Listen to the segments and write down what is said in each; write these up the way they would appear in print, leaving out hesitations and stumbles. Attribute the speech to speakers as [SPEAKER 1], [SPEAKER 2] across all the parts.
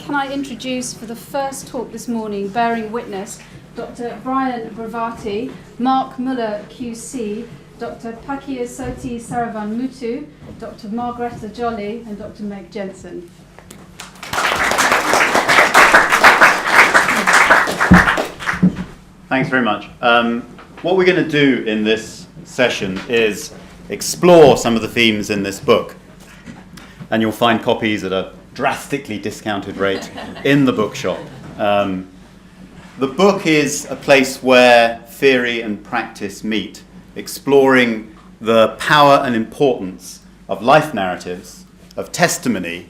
[SPEAKER 1] can I introduce for the first talk this morning, bearing witness, Dr. Brian Bravati, Mark Muller QC, Dr. Pakia Soti Saravan Mutu, Dr. Margareta Jolly, and Dr. Meg Jensen.
[SPEAKER 2] Thanks very much. What we're going to do in this session is explore some of the themes in this book. And you'll find copies at a drastically discounted rate in the bookshop. The book is a place where theory and practice meet, exploring the power and importance of life narratives, of testimony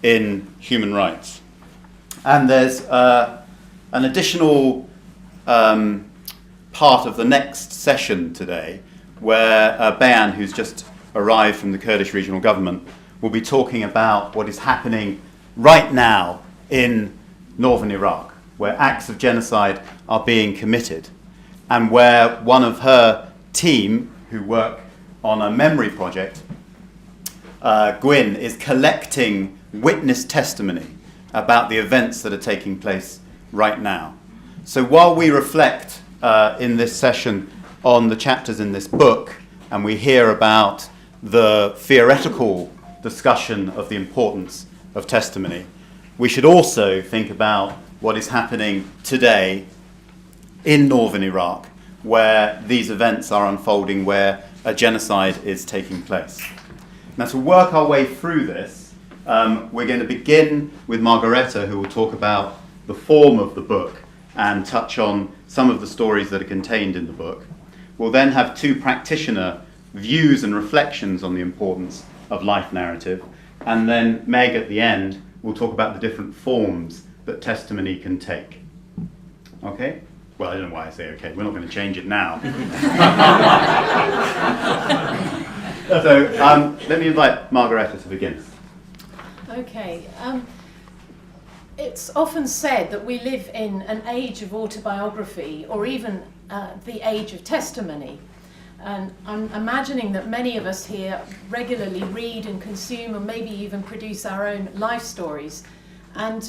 [SPEAKER 2] in human rights. And there's an additional part of the next session today where Beyan, who's just arrived from the Kurdish regional government, will be talking about what is happening right now in northern Iraq, where acts of genocide are being committed, and where one of her team, who work on a memory project, Gwyn, is collecting witness testimony about the events that are taking place right now. So while we reflect in this session on the chapters in this book, and we hear about the theoretical discussion of the importance of testimony, we should also think about what is happening today in northern Iraq, where these events are unfolding, where a genocide is taking place. Now, to work our way through this, we're going to begin with Margareta, who will talk about the form of the book and touch on some of the stories that are contained in the book. We'll then have two practitioner views and reflections on the importance of life narrative, and then Meg at the end will talk about the different forms that testimony can take. Okay? Well, I don't know why I say okay. We're not going to change it now. So let me invite Margareta to begin.
[SPEAKER 3] Okay. It's often said that we live in an age of autobiography, or even the age of testimony. And I'm imagining that many of us here regularly read and consume, and maybe even produce our own life stories. And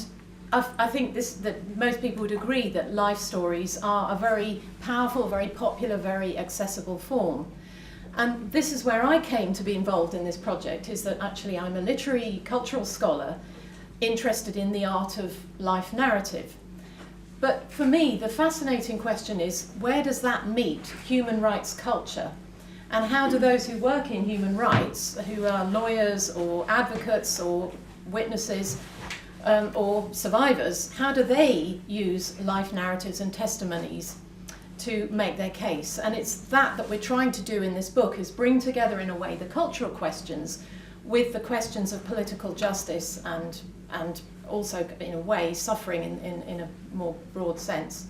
[SPEAKER 3] I think that most people would agree that life stories are a very powerful, very popular, very accessible form. And this is where I came to be involved in this project, is that actually I'm a literary cultural scholar interested in the art of life narrative. But for me, the fascinating question is, where does that meet human rights culture? And how do those who work in human rights, who are lawyers or advocates or witnesses or survivors, how do they use life narratives and testimonies to make their case? And it's that we're trying to do in this book, is bring together in a way the cultural questions with the questions of political justice and also, in a way, suffering in a more broad sense.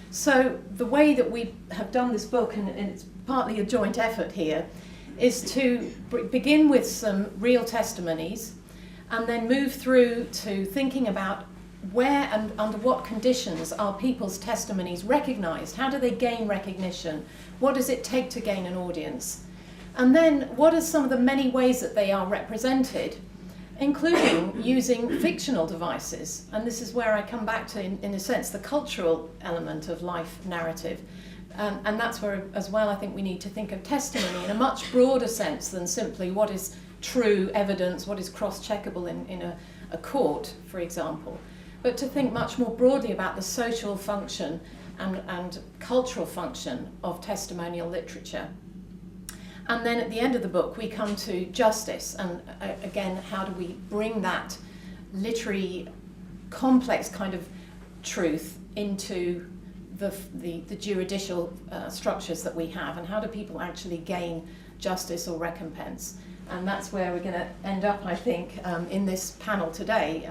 [SPEAKER 3] So the way that we have done this book, and it's partly a joint effort here, is to begin with some real testimonies and then move through to thinking about where and under what conditions are people's testimonies recognised? How do they gain recognition? What does it take to gain an audience? And then what are some of the many ways that they are represented, including using fictional devices? And this is where I come back to, in a sense, the cultural element of life narrative. And that's where, as well, I think we need to think of testimony in a much broader sense than simply what is true evidence, what is cross-checkable in a court, for example, but to think much more broadly about the social function and cultural function of testimonial literature. And then at the end of the book, we come to justice, and again, how do we bring that literary, complex kind of truth into the juridical structures that we have, and how do people actually gain justice or recompense? And that's where we're going to end up, I think, in this panel today,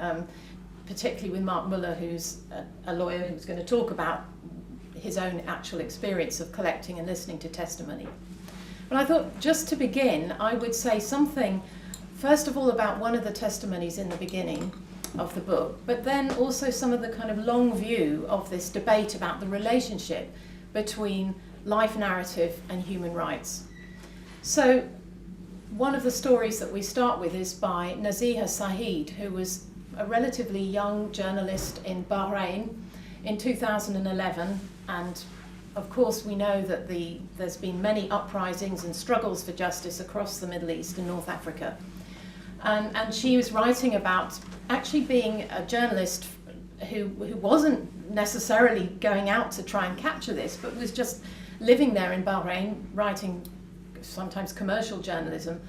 [SPEAKER 3] particularly with Mark Muller, who's a lawyer who's going to talk about his own actual experience of collecting and listening to testimony. But I thought, just to begin, I would say something, first of all, about one of the testimonies in the beginning of the book, but then also some of the kind of long view of this debate about the relationship between life narrative and human rights. So one of the stories that we start with is by Naziha Saeed, who was a relatively young journalist in Bahrain in 2011, and of course we know that there's been many uprisings and struggles for justice across the Middle East and North Africa. And she was writing about actually being a journalist who wasn't necessarily going out to try and capture this, but was just living there in Bahrain, writing sometimes commercial journalism,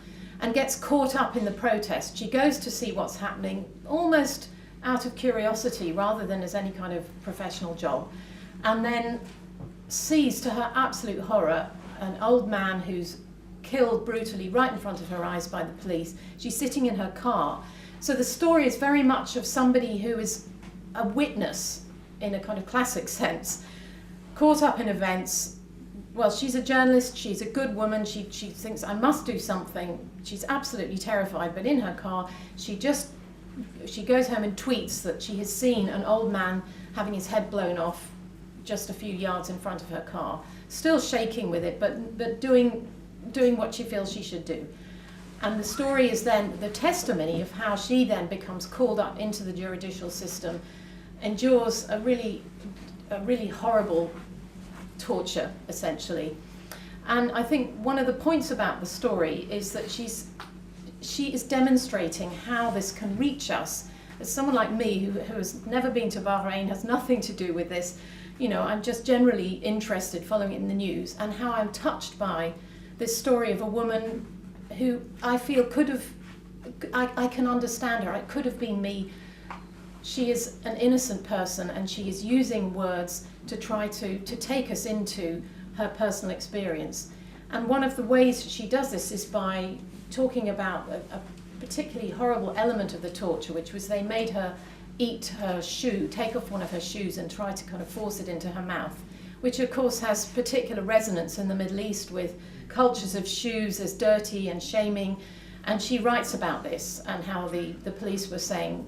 [SPEAKER 3] and gets caught up in the protest. She goes to see what's happening almost out of curiosity rather than as any kind of professional job, and then sees, to her absolute horror, an old man who's killed brutally right in front of her eyes by the police. She's sitting in her car. So the story is very much of somebody who is a witness in a kind of classic sense, caught up in events. Well, she's a journalist, she's a good woman, she thinks, I must do something. She's absolutely terrified, but in her car, she goes home and tweets that she has seen an old man having his head blown off just a few yards in front of her car, still shaking with it, but doing what she feels she should do. And the story is then the testimony of how she then becomes called up into the judicial system, endures a really horrible torture, essentially. And I think one of the points about the story is that she is demonstrating how this can reach us. As someone like me who has never been to Bahrain, has nothing to do with this, I'm just generally interested, following it in the news, and how I'm touched by this story of a woman who I feel I can understand her, it could have been me. She is an innocent person, and she is using words to try to take us into her personal experience. And one of the ways she does this is by talking about a particularly horrible element of the torture, which was they made her eat her shoe, take off one of her shoes and try to kind of force it into her mouth, which of course has particular resonance in the Middle East with cultures of shoes as dirty and shaming. And she writes about this and how the police were saying,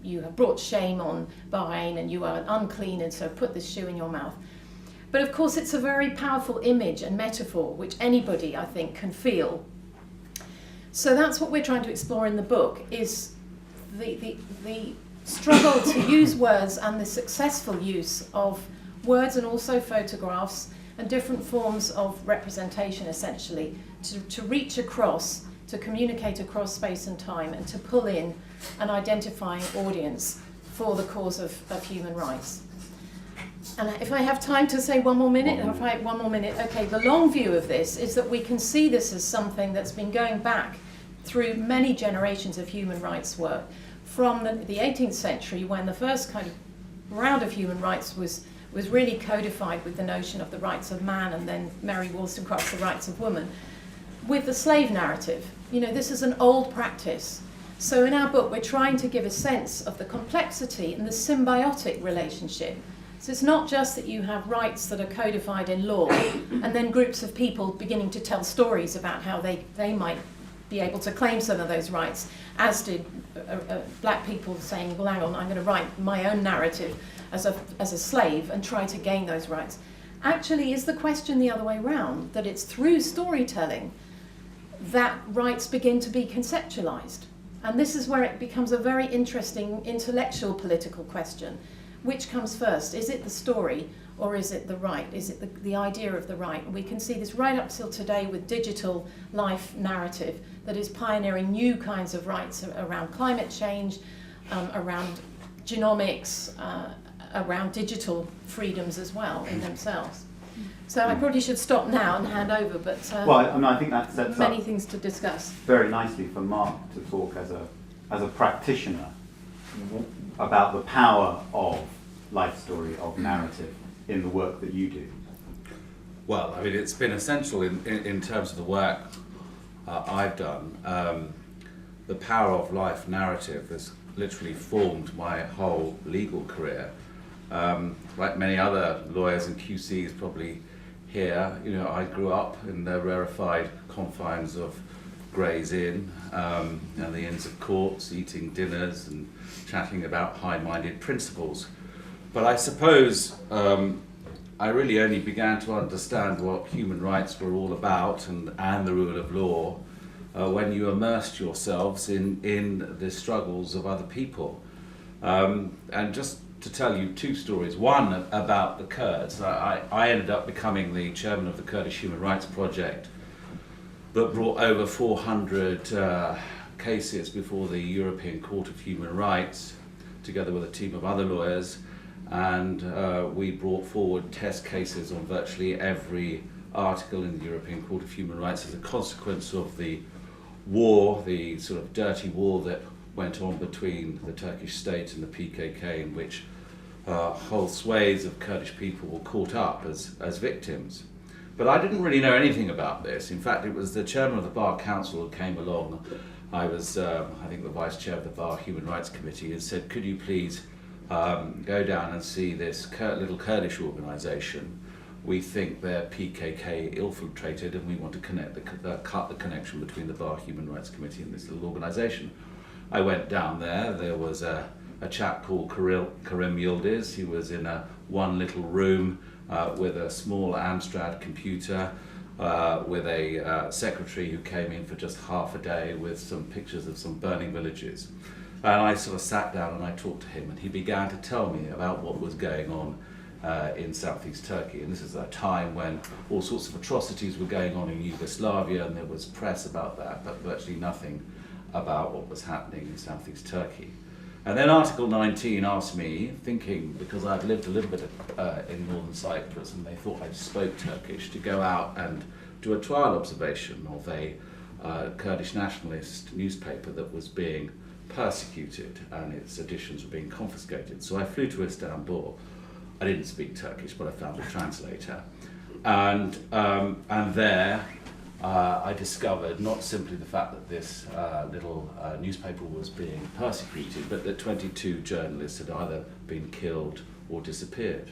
[SPEAKER 3] you have brought shame on Bahrain and you are unclean, and so put this shoe in your mouth. But of course it's a very powerful image and metaphor which anybody, I think, can feel. So that's what we're trying to explore in the book, is the struggle to use words and the successful use of words and also photographs and different forms of representation, essentially, to reach across, to communicate across space and time, and to pull in an identifying audience for the cause of human rights. And if I have time to say one more minute, okay, the long view of this is that we can see this as something that's been going back through many generations of human rights work, from the 18th century, when the first kind of round of human rights was really codified with the notion of the rights of man, and then Mary Wollstonecraft's the rights of woman, with the slave narrative. This is an old practice. So in our book, we're trying to give a sense of the complexity and the symbiotic relationship. So it's not just that you have rights that are codified in law, and then groups of people beginning to tell stories about how they might be able to claim some of those rights, as did black people saying, well, hang on, I'm going to write my own narrative as a slave and try to gain those rights. Actually, is the question the other way round, that it's through storytelling that rights begin to be conceptualized? And this is where it becomes a very interesting intellectual political question. Which comes first? Is it the story, or is it the right? Is it the idea of the right? And we can see this right up till today with digital life narrative that is pioneering new kinds of rights around climate change, around genomics, around digital freedoms as well in themselves. So I probably should stop now and hand over, but
[SPEAKER 2] I think that sets
[SPEAKER 3] many
[SPEAKER 2] up
[SPEAKER 3] things to discuss.
[SPEAKER 2] very nicely for Mark to talk as a practitioner about the power of life story, of narrative in the work that you do.
[SPEAKER 4] Well, I mean, it's been essential in terms of the work I've done. The power of life narrative has literally formed my whole legal career. Like many other lawyers and QCs probably here, I grew up in the rarefied confines of Gray's Inn and the Inns of Courts, eating dinners and chatting about high-minded principles. But I suppose I really only began to understand what human rights were all about and the rule of law when you immersed yourselves in the struggles of other people. And just to tell you two stories, one about the Kurds. I ended up becoming the chairman of the Kurdish Human Rights Project that brought over 400 cases before the European Court of Human Rights, together with a team of other lawyers, and we brought forward test cases on virtually every article in the European Court of Human Rights as a consequence of the war, the sort of dirty war that went on between the Turkish state and the PKK, in which whole swathes of Kurdish people were caught up as victims. But I didn't really know anything about this. In fact, it was the chairman of the Bar Council who came along. I was, I think, the vice chair of the Bar Human Rights Committee, and said, could you please go down and see this little Kurdish organisation? We think they're PKK infiltrated, and we want to cut the connection between the Bar Human Rights Committee and this little organisation. I went down there. There was a chap called Karim Yildiz. He was in one little room with a small Amstrad computer, with a secretary who came in for just half a day with some pictures of some burning villages. And I sort of sat down and I talked to him, and he began to tell me about what was going on in southeast Turkey. And this is a time when all sorts of atrocities were going on in Yugoslavia, and there was press about that, but virtually nothing about what was happening in southeast Turkey. And then Article 19 asked me, thinking, because I'd lived a little bit in northern Cyprus and they thought I spoke Turkish, to go out and do a trial observation of a Kurdish nationalist newspaper that was being persecuted and its editions were being confiscated. So I flew to Istanbul. I didn't speak Turkish, but I found a translator. And there I discovered not simply the fact that this little newspaper was being persecuted, but that 22 journalists had either been killed or disappeared.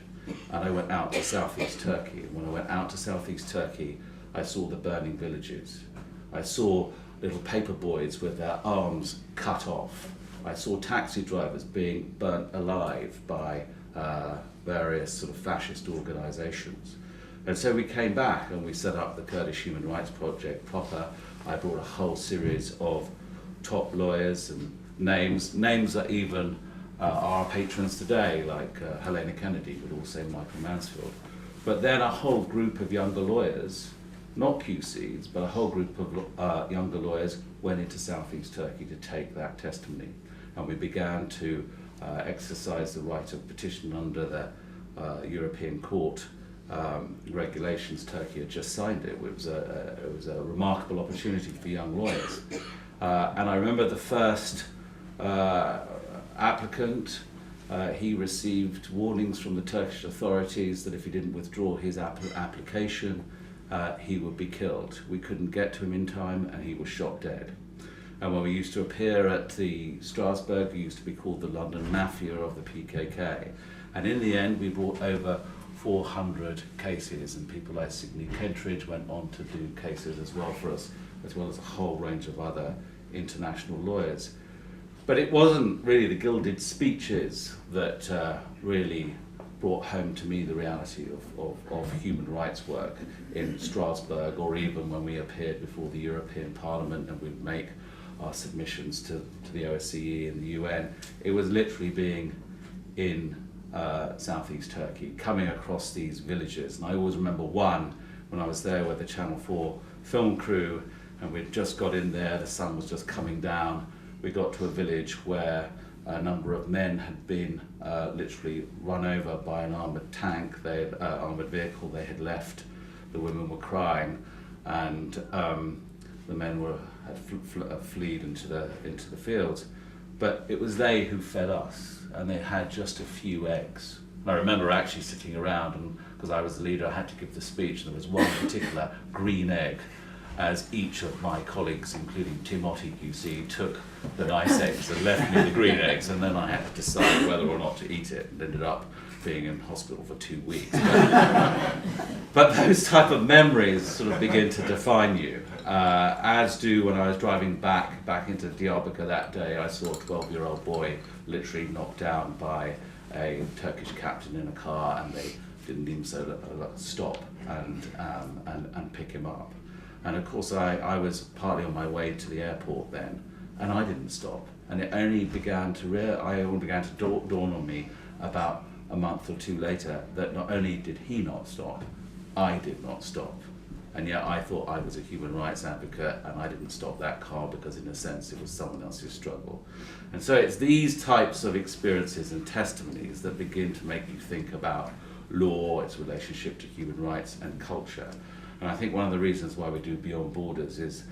[SPEAKER 4] And I went out to southeast Turkey. And when I went out to southeast Turkey, I saw the burning villages. I saw little paper boys with their arms cut off. I saw taxi drivers being burnt alive by various sort of fascist organisations. And so we came back and we set up the Kurdish Human Rights Project proper. I brought a whole series of top lawyers and names that even are our patrons today, like Helena Kennedy, but also Michael Mansfield. But then a whole group of younger lawyers, not QCs, but a whole group of younger lawyers went into southeast Turkey to take that testimony. And we began to exercise the right of petition under the European Court regulations. Turkey had just signed it. It was a remarkable opportunity for young lawyers. And I remember the first applicant, he received warnings from the Turkish authorities that if he didn't withdraw his application, he would be killed. We couldn't get to him in time and he was shot dead. And when we used to appear at the Strasbourg, we used to be called the London Mafia of the PKK. And in the end, we brought over 400 cases, and people like Sidney Kentridge went on to do cases as well for us, as well as a whole range of other international lawyers. But it wasn't really the gilded speeches that really brought home to me the reality of human rights work in Strasbourg, or even when we appeared before the European Parliament and we'd make our submissions to the OSCE and the UN. It was literally being in southeast Turkey, coming across these villages. And I always remember one when I was there with the Channel 4 film crew, and we'd just got in there, the sun was just coming down. We got to a village where a number of men had been literally run over by an armoured tank, armoured vehicle they had left. The women were crying, and the men had fled into the fields. But it was they who fed us, and they had just a few eggs. And I remember actually sitting around, and because I was the leader, I had to give the speech, and there was one particular green egg, as each of my colleagues, including Timothy QC, took the nice eggs and left me the green eggs, and then I had to decide whether or not to eat it, and ended up being in hospital for 2 weeks. But those type of memories sort of begin to define you, as do when I was driving back into Diyarbakir that day. I saw a 12-year-old boy literally knocked down by a Turkish captain in a car, and they didn't even stop and pick him up. And of course I was partly on my way to the airport then, and I didn't stop. And it only began to dawn on me about a month or two later that not only did he not stop, I did not stop. And yet I thought I was a human rights advocate, and I didn't stop that car because in a sense it was someone else's struggle. And so it's these types of experiences and testimonies that begin to make you think about law, its relationship to human rights and culture. And I think one of the reasons why we do Beyond Borders is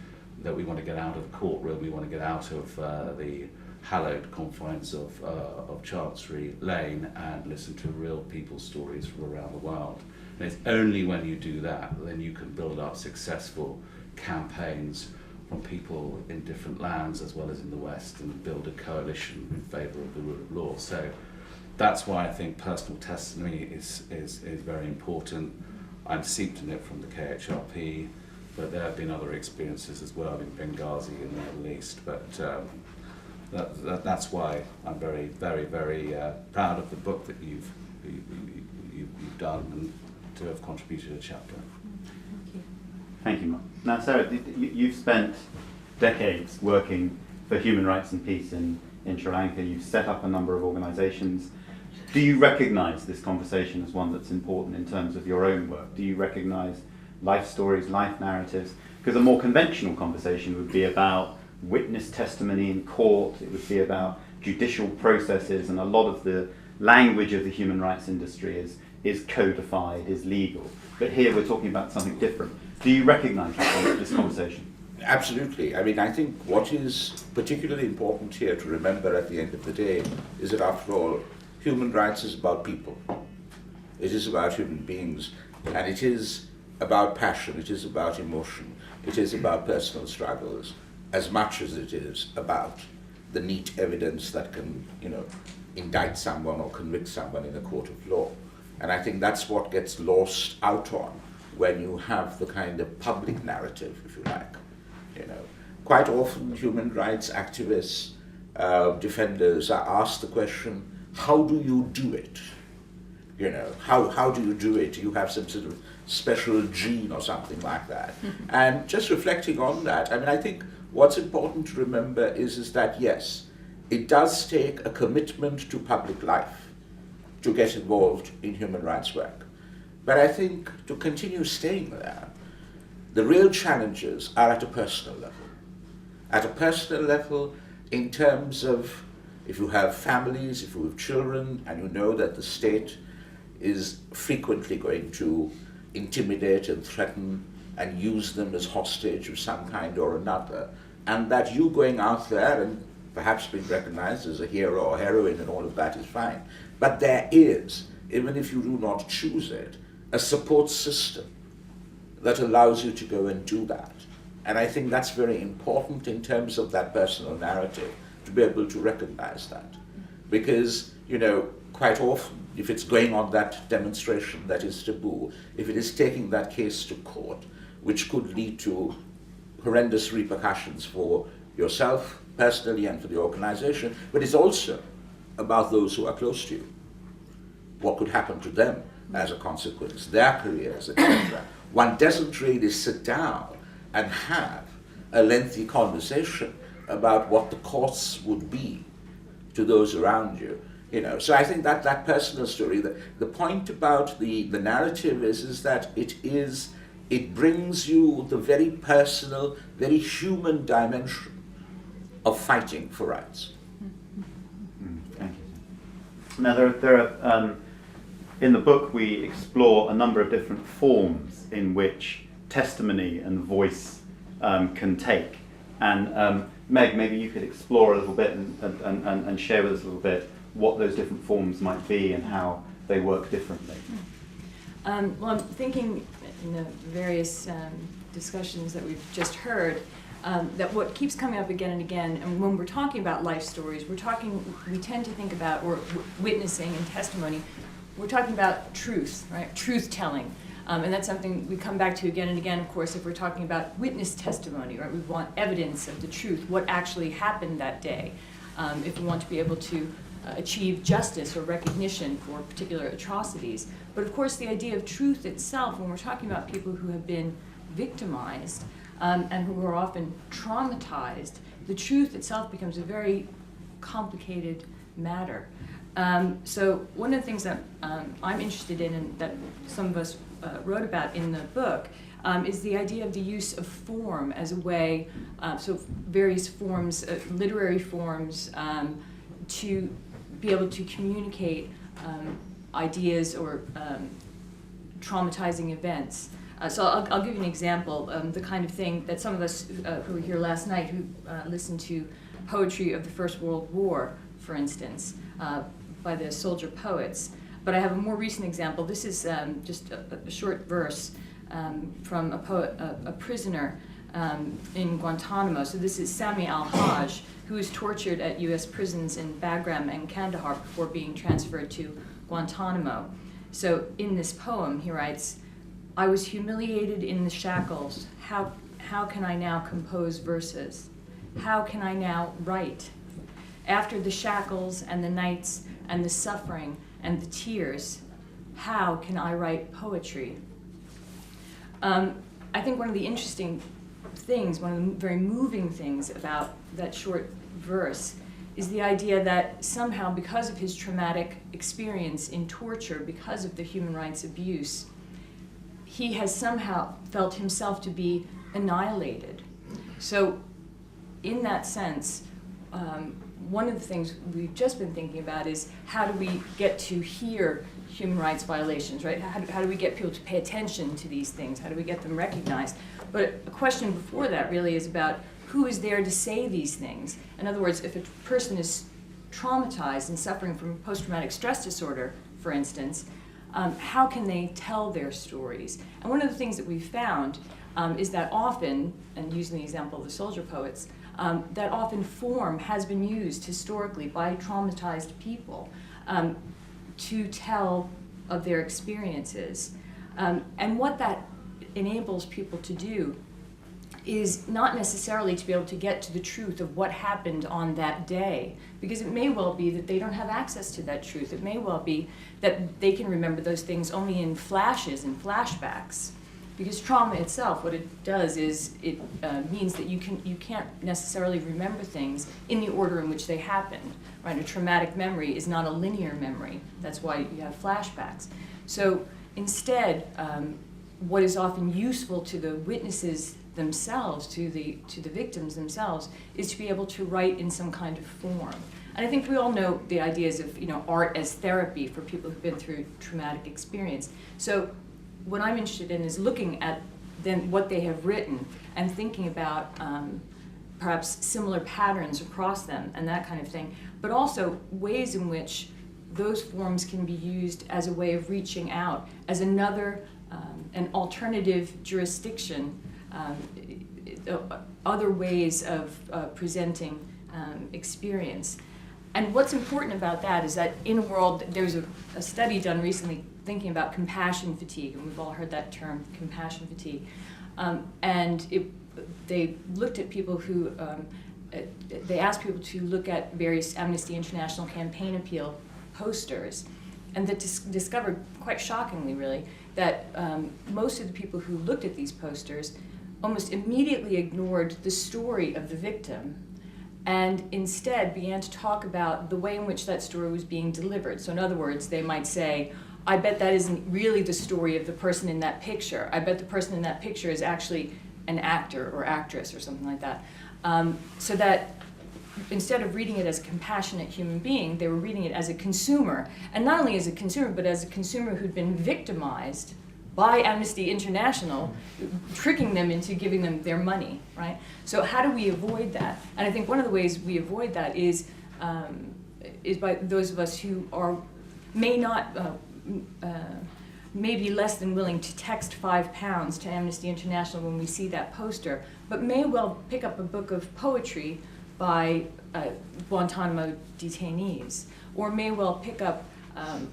[SPEAKER 4] that we want to get out of the courtroom, we want to get out of the hallowed confines of Chancery Lane and listen to real people's stories from around the world. And it's only when you do that, then you can build up successful campaigns from people in different lands as well as in the West and build a coalition in favour of the rule of law. So that's why I think personal testimony is very important. I'm steeped in it from the KHRP, but there have been other experiences as well in Benghazi in the Middle East. But that's why I'm very, very, very proud of the book that you've done and to have contributed a chapter.
[SPEAKER 1] Thank you.
[SPEAKER 2] Thank you, Mark. Now, Sarah, you've spent decades working for human rights and peace in Sri Lanka. You've set up a number of organisations. Do you recognise this conversation as one that's important in terms of your own work? Do you recognise life stories, life narratives? Because a more conventional conversation would be about witness testimony in court, it would be about judicial processes, and a lot of the language of the human rights industry is codified, is legal. But here we're talking about something different. Do you recognise this conversation?
[SPEAKER 5] Absolutely. I mean, I think what is particularly important here to remember at the end of the day is that, after all, human rights is about people. It is about human beings, and it is about passion, it is about emotion, it is about personal struggles, as much as it is about the neat evidence that can, indict someone or convict someone in a court of law. And I think that's what gets lost out on when you have the kind of public narrative, if you like. Quite often human rights activists, defenders are asked the question, how do you do it? How do you do it? Do you have some sort of special gene or something like that? And just reflecting on that, I think what's important to remember is that, yes, it does take a commitment to public life to get involved in human rights work. But I think to continue staying there, the real challenges are at a personal level. At a personal level, in terms of if you have families, if you have children, and you know that the state is frequently going to intimidate and threaten and use them as hostage of some kind or another, and that you going out there and perhaps being recognized as a hero or heroine and all of that is fine. But there is, even if you do not choose it, a support system that allows you to go and do that. And I think that's very important in terms of that personal narrative, to be able to recognize that. Because, quite often, if it's going on that demonstration that is taboo, if it is taking that case to court, which could lead to horrendous repercussions for yourself personally and for the organization, but it's also about those who are close to you. What could happen to them as a consequence, their careers, etc. One doesn't really sit down and have a lengthy conversation about what the costs would be to those around you. So I think that personal story, the point about the narrative is that it brings you the very personal, very human dimension of fighting for rights.
[SPEAKER 2] Thank you. Now there are in the book we explore a number of different forms in which testimony and voice can take. And Meg, maybe you could explore a little bit and share with us a little bit what those different forms might be and how they work differently.
[SPEAKER 6] Well, I'm thinking in the various discussions that we've just heard, that what keeps coming up again and again, and when we're talking about life stories, we tend to think about, or witnessing and testimony, we're talking about truth, right? Truth telling. And that's something we come back to again and again, of course, if we're talking about witness testimony, right? We want evidence of the truth, what actually happened that day. If we want to be able to achieve justice or recognition for particular atrocities. But of course, the idea of truth itself, when we're talking about people who have been victimized and who are often traumatized, the truth itself becomes a very complicated matter. So one of the things that I'm interested in and that some of us wrote about in the book is the idea of the use of form as a way, so various forms, literary forms, to be able to communicate ideas or traumatizing events. So I'll give you an example, the kind of thing that some of us who were here last night who listened to poetry of the First World War, for instance, by the soldier poets. But I have a more recent example. This is just a short verse from a prisoner in Guantanamo. So this is Sami al-Hajj, who was tortured at U.S. prisons in Bagram and Kandahar before being transferred to Guantanamo. So in this poem, he writes, "I was humiliated in the shackles. How can I now compose verses? How can I now write? After the shackles and the nights and the suffering and the tears, how can I write poetry?" I think one of the interesting things, one of the very moving things about that short verse is the idea that somehow, because of his traumatic experience in torture, because of the human rights abuse, he has somehow felt himself to be annihilated. So in that sense, one of the things we've just been thinking about is how do we get to hear human rights violations, right? How do we get people to pay attention to these things? How do we get them recognized? But a question before that really is about who is there to say these things? In other words, if a person is traumatized and suffering from post-traumatic stress disorder, for instance, how can they tell their stories? And one of the things that we've found is that often, and using the example of the soldier poets, that often form has been used historically by traumatized people to tell of their experiences. And what that enables people to do is not necessarily to be able to get to the truth of what happened on that day, because it may well be that they don't have access to that truth. It may well be that they can remember those things only in flashes and flashbacks. Because trauma itself, what it does is it means that you can't necessarily remember things in the order in which they happened. Right? A traumatic memory is not a linear memory. That's why you have flashbacks. So instead, what is often useful to the witnesses themselves, to the victims themselves, is to be able to write in some kind of form. And I think we all know the ideas of art as therapy for people who've been through traumatic experience. So what I'm interested in is looking at then what they have written and thinking about perhaps similar patterns across them and that kind of thing, but also ways in which those forms can be used as a way of reaching out, as another, an alternative jurisdiction, other ways of presenting experience. And what's important about that is that in a world, there's a study done recently thinking about compassion fatigue, and we've all heard that term, compassion fatigue. And they looked at people who, they asked people to look at various Amnesty International campaign appeal posters, and that discovered, quite shockingly really, that most of the people who looked at these posters almost immediately ignored the story of the victim and instead began to talk about the way in which that story was being delivered. So in other words, they might say, I bet that isn't really the story of the person in that picture. I bet the person in that picture is actually an actor or actress or something like that. So that instead of reading it as a compassionate human being, they were reading it as a consumer. And not only as a consumer, but as a consumer who'd been victimized by Amnesty International, tricking them into giving them their money, right? So how do we avoid that? And I think one of the ways we avoid that is by those of us who may be less than willing to text £5 to Amnesty International when we see that poster, but may well pick up a book of poetry by Guantanamo detainees, or may well pick up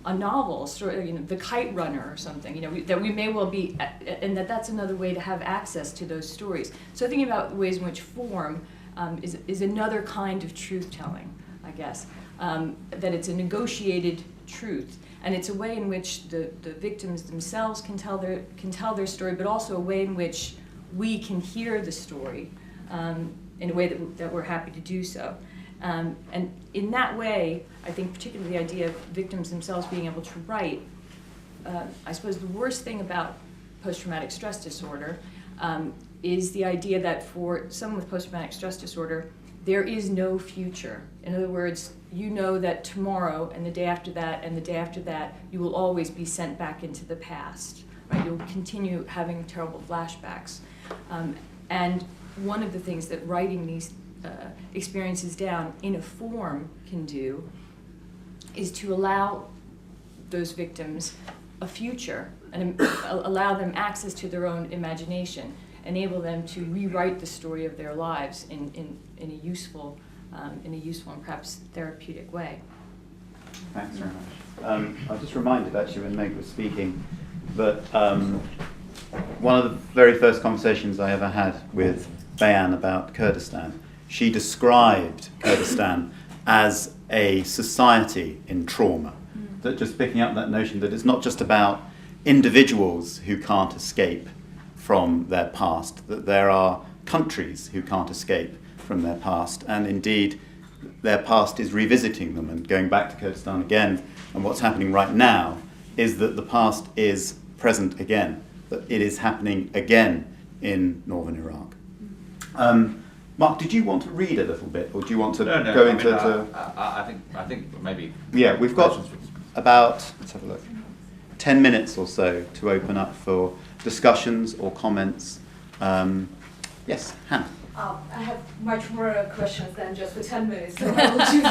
[SPEAKER 6] a novel, story, The Kite Runner or something, that we may well be, and that's another way to have access to those stories. So thinking about the ways in which form is another kind of truth-telling, I guess, that it's a negotiated truth, and it's a way in which the victims themselves can tell their story, but also a way in which we can hear the story in a way that we're happy to do so. And in that way, I think particularly the idea of victims themselves being able to write, I suppose the worst thing about post-traumatic stress disorder is the idea that for someone with post-traumatic stress disorder, there is no future. In other words, you know that tomorrow and the day after that and the day after that, you will always be sent back into the past. Right? You'll continue having terrible flashbacks. And one of the things that writing these experiences down in a form can do is to allow those victims a future and allow them access to their own imagination, enable them to rewrite the story of their lives in a useful and perhaps therapeutic way.
[SPEAKER 2] Thanks very much. I was just reminded, actually, when Meg was speaking, that one of the very first conversations I ever had with Bayan about Kurdistan, she described Kurdistan as a society in trauma. That just picking up that notion that it's not just about individuals who can't escape from their past, that there are countries who can't escape from their past, and indeed their past is revisiting them. And going back to Kurdistan again, and what's happening right now is that the past is present again, that it is happening again in northern Iraq. Mark, did you want to read a little bit, or do you want to go into?
[SPEAKER 4] I think maybe.
[SPEAKER 2] Yeah, we've got about, let's have a look, 10 minutes or so to open up for discussions or comments. Yes, Hannah.
[SPEAKER 7] I have much more questions than just for 10 minutes, so I will choose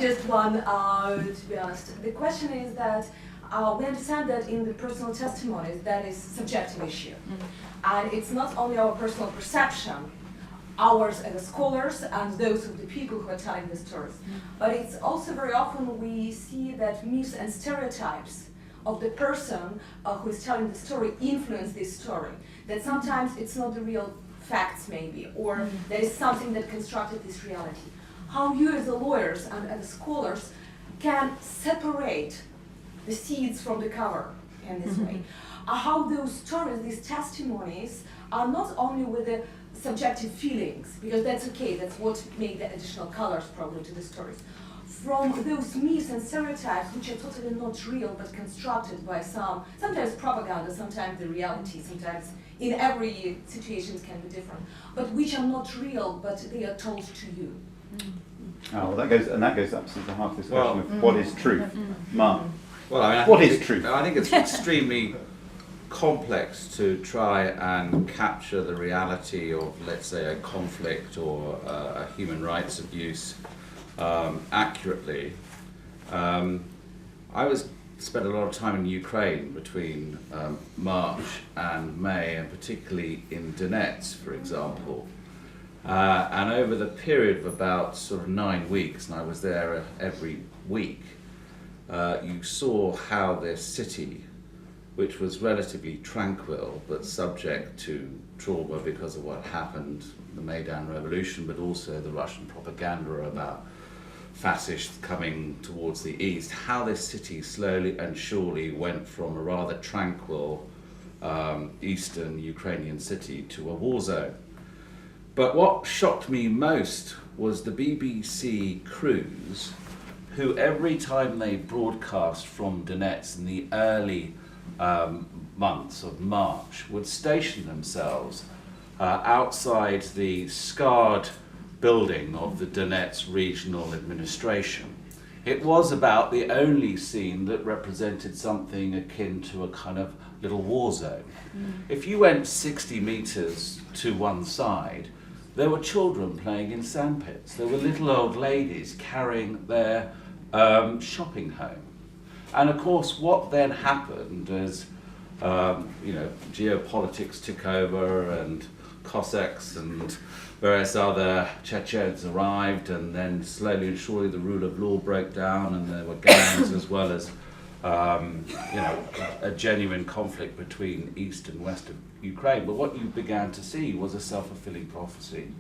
[SPEAKER 7] just one, to be honest. The question is that we understand that in the personal testimonies, that is a subjective issue. And it's not only our personal perception, ours as scholars and those of the people who are telling the stories, but it's also very often we see that myths and stereotypes of the person who is telling the story influence this story. That sometimes it's not the real facts maybe, or there is something that constructed this reality. How you as lawyers and as scholars can separate the seeds from the cover in this way. How those stories, these testimonies, are not only with the subjective feelings, because that's okay, that's what makes the additional colors probably to the stories, from those myths and stereotypes which are totally not real but constructed by sometimes propaganda, sometimes the reality, sometimes in every situation can be different, but which are not real but they are told to you.
[SPEAKER 2] Oh, well, that goes up to the heart of this question of what is truth. Mark.
[SPEAKER 4] Well, I mean,
[SPEAKER 2] what is truth?
[SPEAKER 4] I think it's extremely complex to try and capture the reality of, let's say, a conflict or a human rights abuse accurately. I spent a lot of time in Ukraine between March and May, and particularly in Donetsk, for example. And over the period of about sort of 9 weeks, and I was there every week, you saw how this city, which was relatively tranquil but subject to trauma because of what happened, the Maidan Revolution, but also the Russian propaganda about fascists coming towards the east, how this city slowly and surely went from a rather tranquil eastern Ukrainian city to a war zone. But what shocked me most was the BBC crews, who every time they broadcast from Donetsk in the early months of March would station themselves outside the scarred building of the Donetsk Regional Administration. It was about the only scene that represented something akin to a kind of little war zone. If you went 60 meters to one side, there were children playing in sandpits. There were little old ladies carrying their shopping home. And of course, what then happened as geopolitics took over and Cossacks and various other Chechens arrived, and then slowly and surely the rule of law broke down, and there were gangs as well as a genuine conflict between east and west of Ukraine. But what you began to see was a self-fulfilling prophecy.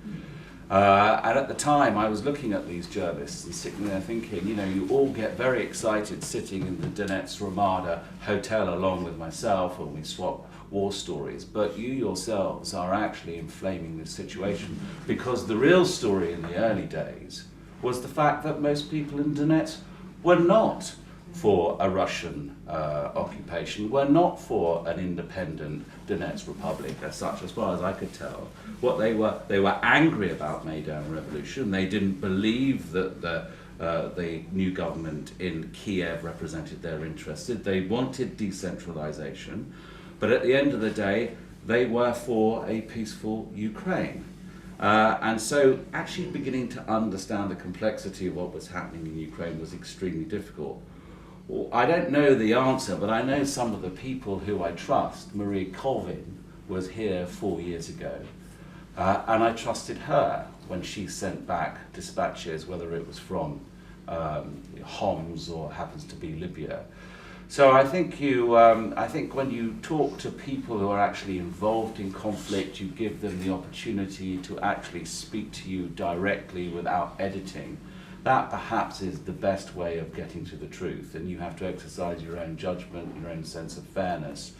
[SPEAKER 4] And at the time, I was looking at these journalists and sitting there thinking, you know, you all get very excited sitting in the Donetsk Ramada hotel along with myself, and we swap war stories, but you yourselves are actually inflaming this situation, because the real story in the early days was the fact that most people in Donetsk were not for a Russian occupation, were not for an independent Donetsk Republic as such, as far as I could tell. What they were angry about Maidan Revolution. They didn't believe that the new government in Kiev represented their interests. They wanted decentralization, but at the end of the day, they were for a peaceful Ukraine. And so actually beginning to understand the complexity of what was happening in Ukraine was extremely difficult. Well, I don't know the answer, but I know some of the people who I trust. Marie Colvin was here 4 years ago, and I trusted her when she sent back dispatches, whether it was from Homs or happens to be Libya. So I think when you talk to people who are actually involved in conflict, you give them the opportunity to actually speak to you directly without editing. That perhaps is the best way of getting to the truth, and you have to exercise your own judgment, your own sense of fairness.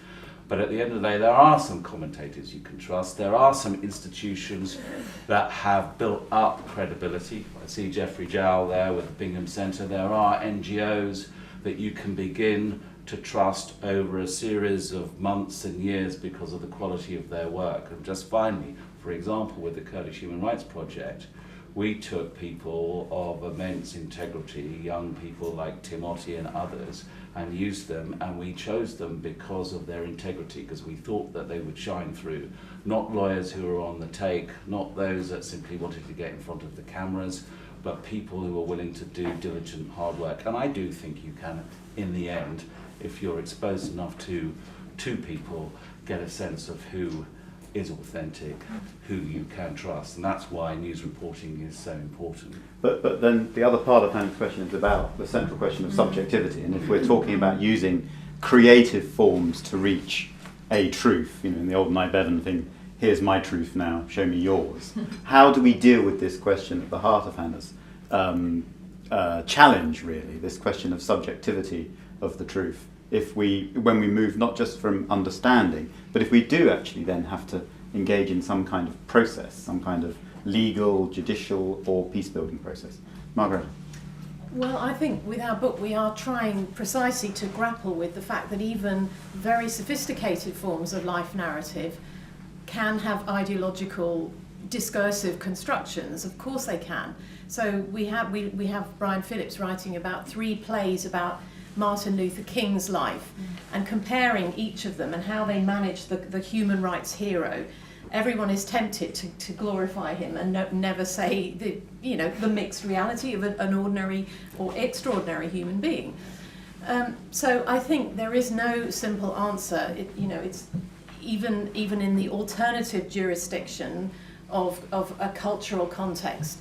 [SPEAKER 4] But at the end of the day, there are some commentators you can trust. There are some institutions that have built up credibility. I see Jeffrey Jowl there with the Bingham Centre. There are NGOs that you can begin to trust over a series of months and years because of the quality of their work. And just finally, for example, with the Kurdish Human Rights Project, we took people of immense integrity, young people like Timothy and others, and used them, and we chose them because of their integrity, because we thought that they would shine through. Not lawyers who were on the take, not those that simply wanted to get in front of the cameras, but people who are willing to do diligent hard work. And I do think you can, in the end, if you're exposed enough to people, get a sense of who is authentic, who you can trust, and that's why news reporting is so important.
[SPEAKER 2] But then the other part of Hannah's question is about the central question of subjectivity, and if we're talking about using creative forms to reach a truth, you know, in the old Nye Bevan thing, here's my truth now, show me yours. How do we deal with this question at the heart of Hannah's challenge, really, this question of subjectivity of the truth? When we move not just from understanding, but if we do actually then have to engage in some kind of process, some kind of legal, judicial, or peace-building process. Margaret?
[SPEAKER 3] Well, I think with our book we are trying precisely to grapple with the fact that even very sophisticated forms of life narrative can have ideological discursive constructions. Of course they can. So we have Brian Phillips writing about 3 plays about Martin Luther King's life and comparing each of them and how they manage the human rights hero. Everyone is tempted to glorify him and never say the mixed reality of an ordinary or extraordinary human being. So I think there is no simple answer. It's even in the alternative jurisdiction of a cultural context.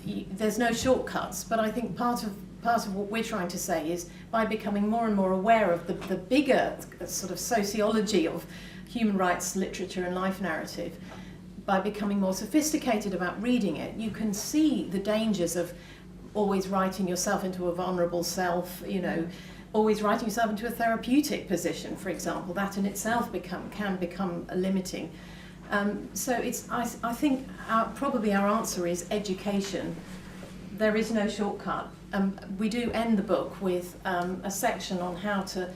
[SPEAKER 3] There's no shortcuts, but I think part of what we're trying to say is by becoming more and more aware of the bigger sort of sociology of human rights literature and life narrative, by becoming more sophisticated about reading it, you can see the dangers of always writing yourself into a vulnerable self, always writing yourself into a therapeutic position, for example. That in itself can become limiting. So I think probably our answer is education. There is no shortcut. We do end the book with a section on how to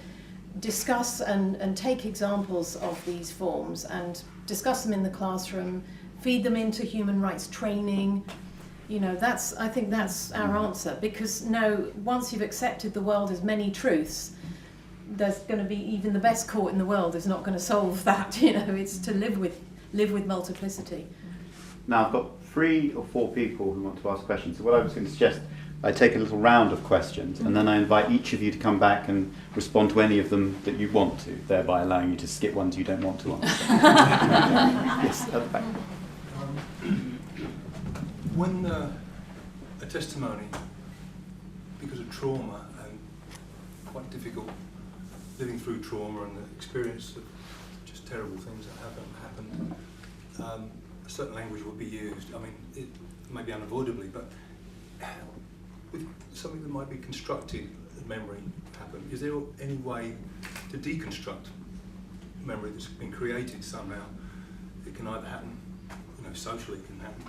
[SPEAKER 3] discuss and take examples of these forms and discuss them in the classroom, feed them into human rights training. I think that's our answer, because once you've accepted the world as many truths, there's going to be even the best court in the world is not going to solve that. It's to live with multiplicity.
[SPEAKER 2] Now I've got 3 or 4 people who want to ask questions. So what I was going to suggest, I take a little round of questions and then I invite each of you to come back and respond to any of them that you want to, thereby allowing you to skip ones you don't want to answer. Yes, at the back.
[SPEAKER 8] When a testimony, because of trauma and quite difficult living through trauma and the experience of just terrible things that happened, a certain language would be used. I mean, it may be unavoidably, but with something that might be constructed memory happen, is there any way to deconstruct memory that's been created somehow? It can either happen, socially it can happen.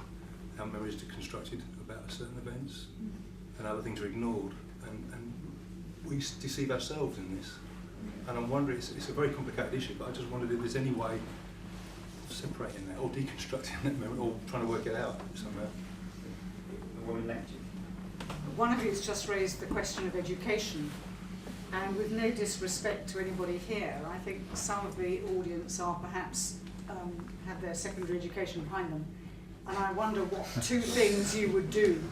[SPEAKER 8] How memory is deconstructed about certain events, and other things are ignored, and we deceive ourselves in this. And I'm wondering, it's a very complicated issue, but I just wondered if there's any way of separating that, or deconstructing that memory, or trying to work it out somehow.
[SPEAKER 2] The woman next to you.
[SPEAKER 9] One of you's just raised the question of education, and with no disrespect to anybody here, I think some of the audience are perhaps have their secondary education behind them, and I wonder what two things you would do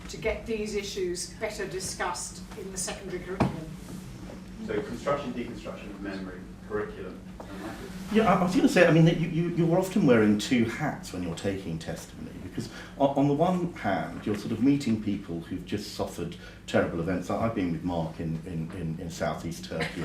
[SPEAKER 9] to get these issues better discussed in the secondary curriculum.
[SPEAKER 2] So construction, deconstruction of memory, curriculum.
[SPEAKER 10] Yeah, I was going to say, I mean, that you're often wearing two hats when you're taking testimony, because on the one hand, you're sort of meeting people who've just suffered terrible events. I've been with Mark in southeast Turkey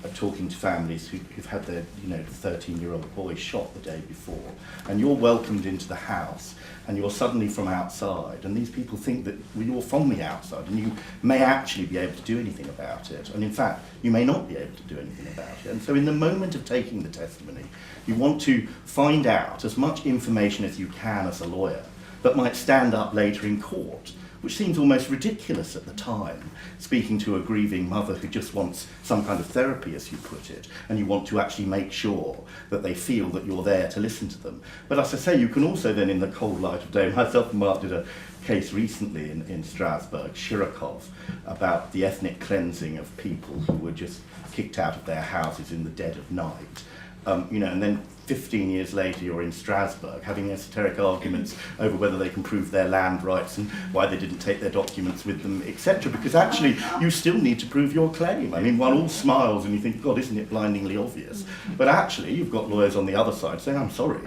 [SPEAKER 10] and talking to families who've had their 13-year-old boy shot the day before, and you're welcomed into the house and you're suddenly from outside, and these people think that you're from the outside and you may actually be able to do anything about it, and in fact you may not be able to do anything about it. And so in the moment of taking the testimony, you want to find out as much information as you can as a lawyer that might stand up later in court, which seems almost ridiculous at the time, speaking to a grieving mother who just wants some kind of therapy, as you put it, and you want to actually make sure that they feel that you're there to listen to them. But as I say, you can also then, in the cold light of day, myself and Mark did a case recently in Strasbourg, Shirokov, about the ethnic cleansing of people who were just kicked out of their houses in the dead of night. And then 15 years later you're in Strasbourg having esoteric arguments over whether they can prove their land rights and why they didn't take their documents with them, etc. Because actually you still need to prove your claim. I mean, one all smiles and you think, God, isn't it blindingly obvious? But actually you've got lawyers on the other side saying, I'm sorry,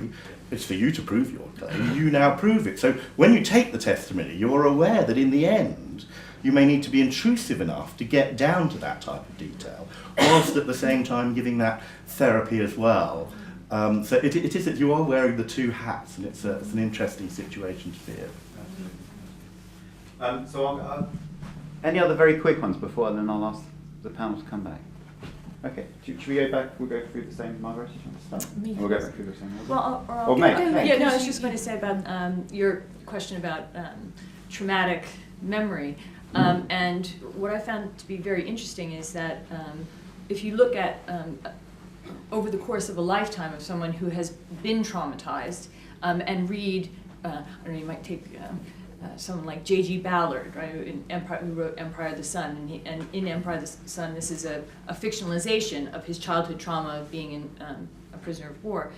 [SPEAKER 10] it's for you to prove your claim. You now prove it. So when you take the testimony, you're aware that in the end you may need to be intrusive enough to get down to that type of detail, whilst at the same time giving that therapy as well. So it is that you are wearing the two hats, and it's an interesting situation to be in.
[SPEAKER 2] Any other very quick ones before, and then I'll ask the panel to come back. Okay, should we go back? We'll go through the same. Margaret, do you want to start?
[SPEAKER 3] Me
[SPEAKER 2] We'll go back through the same.
[SPEAKER 6] Well,
[SPEAKER 2] Or Meg.
[SPEAKER 6] yeah, no, I was just going to say about your question about traumatic memory. And what I found to be very interesting is that if you look at over the course of a lifetime of someone who has been traumatized and read, I don't know, you might take someone like J.G. Ballard, right, who wrote Empire of the Sun, and in Empire of the Sun, this is a fictionalization of his childhood trauma of being in a prisoner of war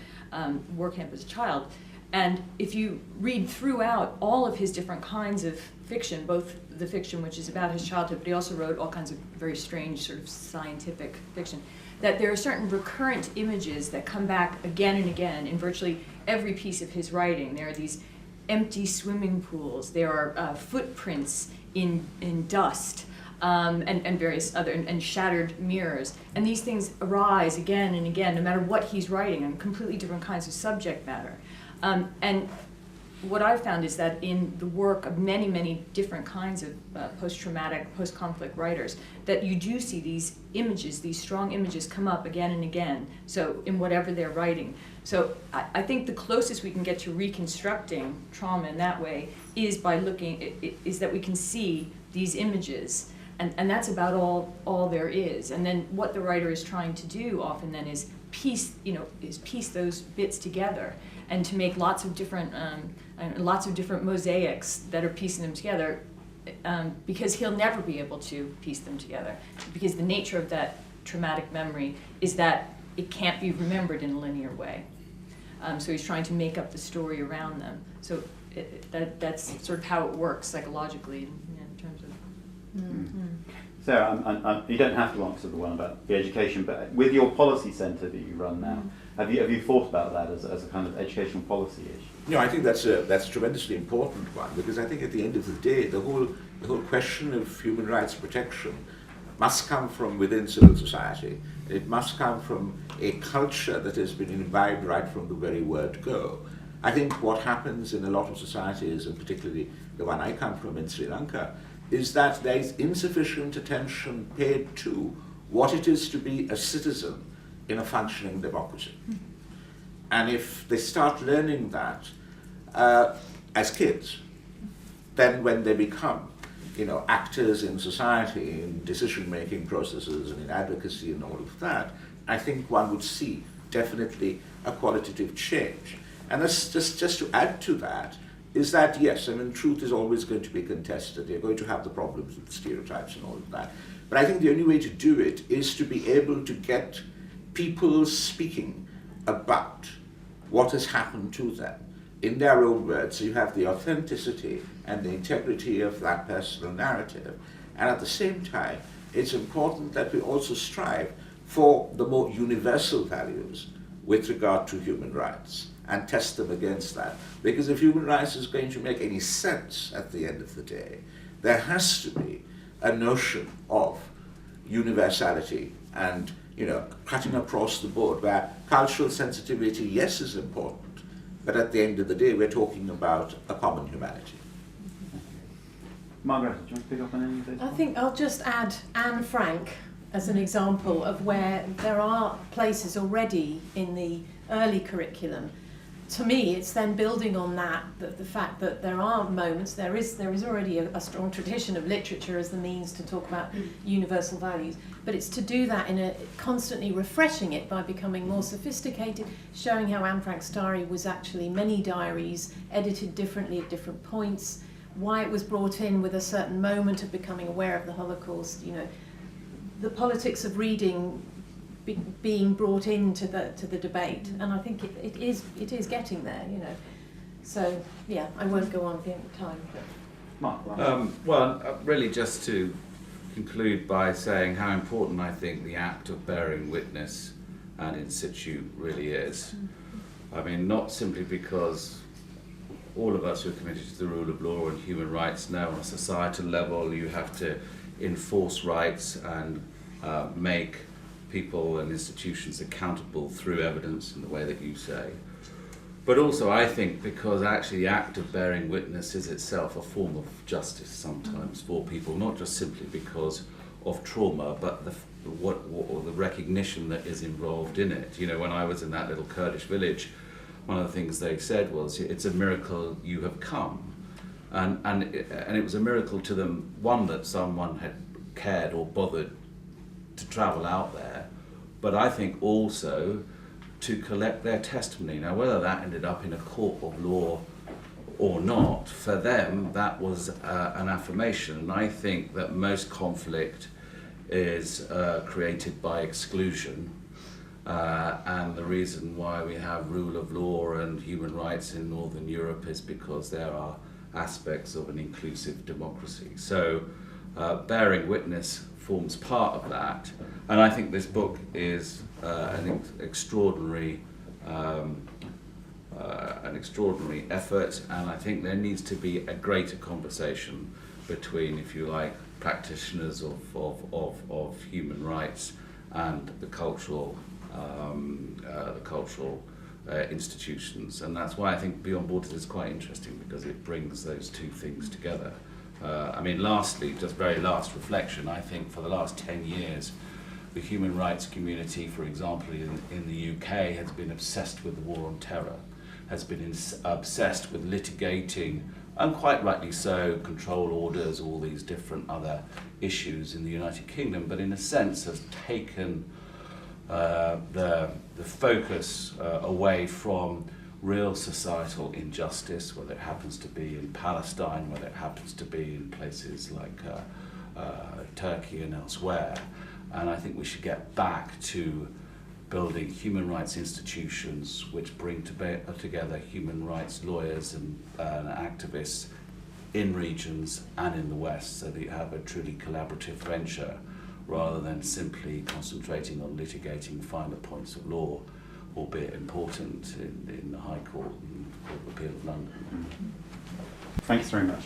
[SPEAKER 6] camp as a child. And if you read throughout all of his different kinds of fiction, both the fiction which is about his childhood, but he also wrote all kinds of very strange sort of scientific fiction, that there are certain recurrent images that come back again and again in virtually every piece of his writing. There are these empty swimming pools, there are footprints in dust, and various other, and shattered mirrors. And these things arise again and again, no matter what he's writing, on completely different kinds of subject matter. And what I've found is that in the work of many, many different kinds of post-traumatic, post-conflict writers, that you do see these images, these strong images come up again and again, so in whatever they're writing. So I think the closest we can get to reconstructing trauma in that way is by looking, is that we can see these images, and that's about all there is. And then what the writer is trying to do often then is piece those bits together, and to make lots of different mosaics that are piecing them together, because he'll never be able to piece them together, because the nature of that traumatic memory is that it can't be remembered in a linear way. So he's trying to make up the story around them. So that's sort of how it works psychologically in terms of.
[SPEAKER 2] Sarah, you don't have to answer the one about the education, but with your policy centre that you run now, have you thought about that as a kind of educational policy issue?
[SPEAKER 5] No, I think that's a tremendously important one, because I think at the end of the day, the whole question of human rights protection must come from within civil society. It must come from a culture that has been imbibed right from the very word go. I think what happens in a lot of societies, and particularly the one I come from in Sri Lanka, is that there is insufficient attention paid to what it is to be a citizen in a functioning democracy. And if they start learning that as kids, then when they become actors in society, in decision-making processes and in advocacy and all of that, I think one would see definitely a qualitative change. And that's just to add to that, is that yes, I mean, truth is always going to be contested. You're going to have the problems with stereotypes and all of that. But I think the only way to do it is to be able to get people speaking about what has happened to them in their own words. So you have the authenticity and the integrity of that personal narrative. And at the same time, it's important that we also strive for the more universal values with regard to human rights and test them against that. Because if human rights is going to make any sense at the end of the day, there has to be a notion of universality and cutting across the board, where cultural sensitivity, yes, is important, but at the end of the day, we're talking about a common humanity.
[SPEAKER 2] Margaret, do you want to pick up on any of those?
[SPEAKER 3] I think I'll just add Anne Frank as an example of where there are places already in the early curriculum. To me, it's then building on that, the fact that there are moments, there is already a strong tradition of literature as the means to talk about universal values, but it's to do that in a constantly refreshing it by becoming more sophisticated, showing how Anne Frank's diary was actually many diaries edited differently at different points, why it was brought in with a certain moment of becoming aware of the Holocaust, the politics of reading being brought into the debate, and I think it is getting there, So yeah, I won't go on at the end of time. But.
[SPEAKER 4] Mark, really just to conclude by saying how important I think the act of bearing witness and in situ really is. I mean, not simply because all of us who are committed to the rule of law and human rights know on a societal level you have to enforce rights and make people and institutions accountable through evidence in the way that you say. But also I think because actually the act of bearing witness is itself a form of justice sometimes for people, not just simply because of trauma, but the recognition that is involved in it. When I was in that little Kurdish village, one of the things they said was, it's a miracle you have come. And it was a miracle to them, one, that someone had cared or bothered to travel out there, but I think also to collect their testimony. Now, whether that ended up in a court of law or not, for them that was an affirmation. And I think that most conflict is created by exclusion, and the reason why we have rule of law and human rights in Northern Europe is because there are aspects of an inclusive democracy. So bearing witness forms part of that, and I think this book is an extraordinary effort, and I think there needs to be a greater conversation between, if you like, practitioners of human rights and the cultural institutions, and that's why I think Beyond Borders is quite interesting, because it brings those two things together. Lastly, just very last reflection, I think for the last 10 years, the human rights community, for example, in the UK, has been obsessed with the war on terror, has been obsessed with litigating, and quite rightly so, control orders, all these different other issues in the United Kingdom, but in a sense has taken the focus away from real societal injustice, whether it happens to be in Palestine, whether it happens to be in places like Turkey and elsewhere. And I think we should get back to building human rights institutions which bring together human rights lawyers and activists in regions and in the West, so that you have a truly collaborative venture rather than simply concentrating on litigating finer points of law, albeit important, in the High Court and Court of Appeal of London.
[SPEAKER 2] Thanks very much.